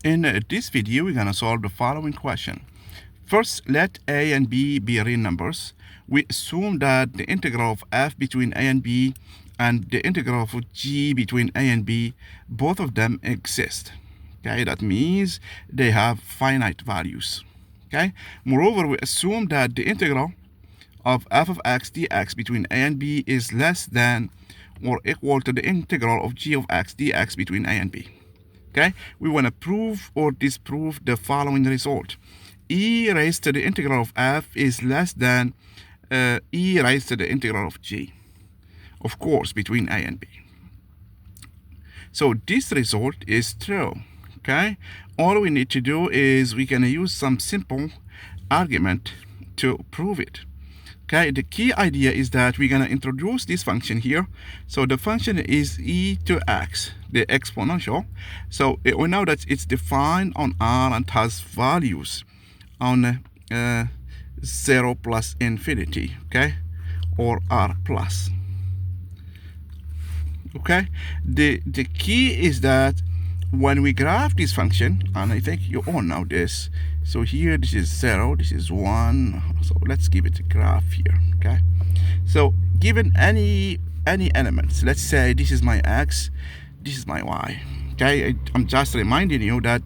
In this video, we're going to solve the following question. First, let a and b be real numbers. We assume that the integral of f between a and b and the integral of g between a and b, both of them exist. Okay, that means they have finite values. Okay, moreover, we assume that the integral of f of x dx between a and b is less than or equal to the integral of g of x dx between a and b. Okay, we want to prove or disprove the following result. E raised to the integral of f is less than e raised to the integral of g, of course, between a and b. So this result is true. Okay, all we need to do is we can use some simple argument to prove it. Okay, the key idea is that we're going to introduce this function here. So the function is e to x, the exponential. So we know that it's defined on R and has values on 0 plus infinity, okay, or R plus. Okay, the key is that when we graph this function, and I think you all know this, so here this is 0, this is 1, so let's give it a graph here. Okay, so given any elements, let's say this is my x, this is my y. Okay, I'm just reminding you that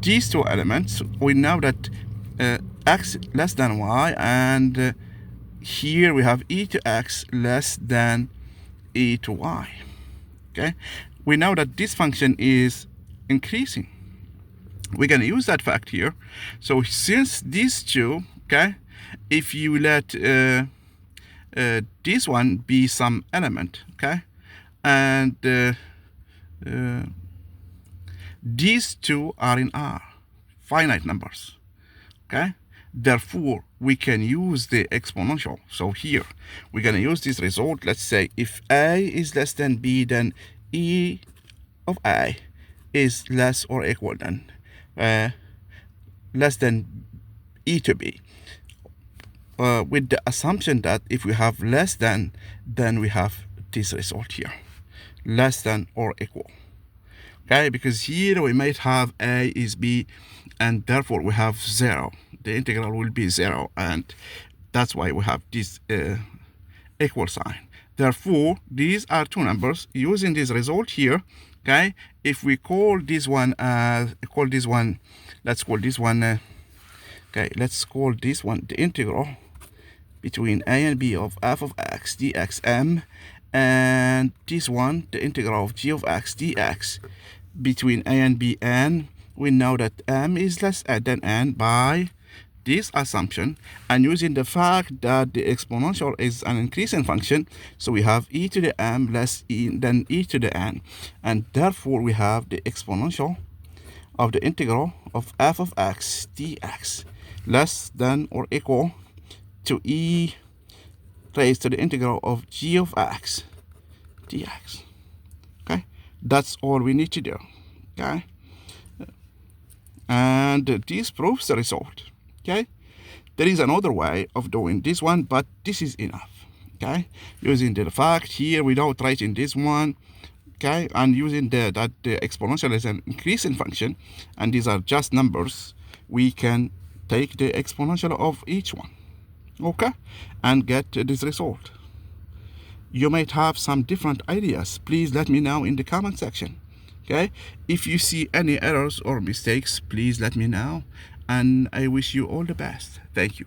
these two elements, we know that x less than y, and here we have e to x less than e to y. Okay, we know that this function is increasing. We're going to use that fact here. So since these two, okay, if you let this one be some element, okay, and these two are in R, finite numbers, okay, therefore we can use the exponential. So here we're going to use this result. Let's say if a is less than b, then e of a is less or equal than less than e to b, with the assumption that if we have less than, then we have this result here, less than or equal. Okay, because here we might have a is b, and therefore we have 0. The integral will be 0, and that's why we have this equal sign. Therefore, these are two numbers. Using this result here, okay, if we call this one, let's call this one, okay, let's call this one the integral between a and b of f of x dxm, and this one the integral of g of x dx between a and b, and we know that m is less than n by this assumption, and using the fact that the exponential is an increasing function, so we have e to the m less than e to the n, and therefore we have the exponential of the integral of f of x dx less than or equal to e raised to the integral of g of x dx. Okay, that's all we need to do. Okay, and this proves the result. Okay, there is another way of doing this one, but this is enough. Okay, using the fact here without writing this one, okay, and using that the exponential is an increasing function and these are just numbers, we can take the exponential of each one, okay, and get this result. You might have some different ideas. Please let me know in the comment section. Okay, if you see any errors or mistakes, please let me know, and I wish you all the best. Thank you.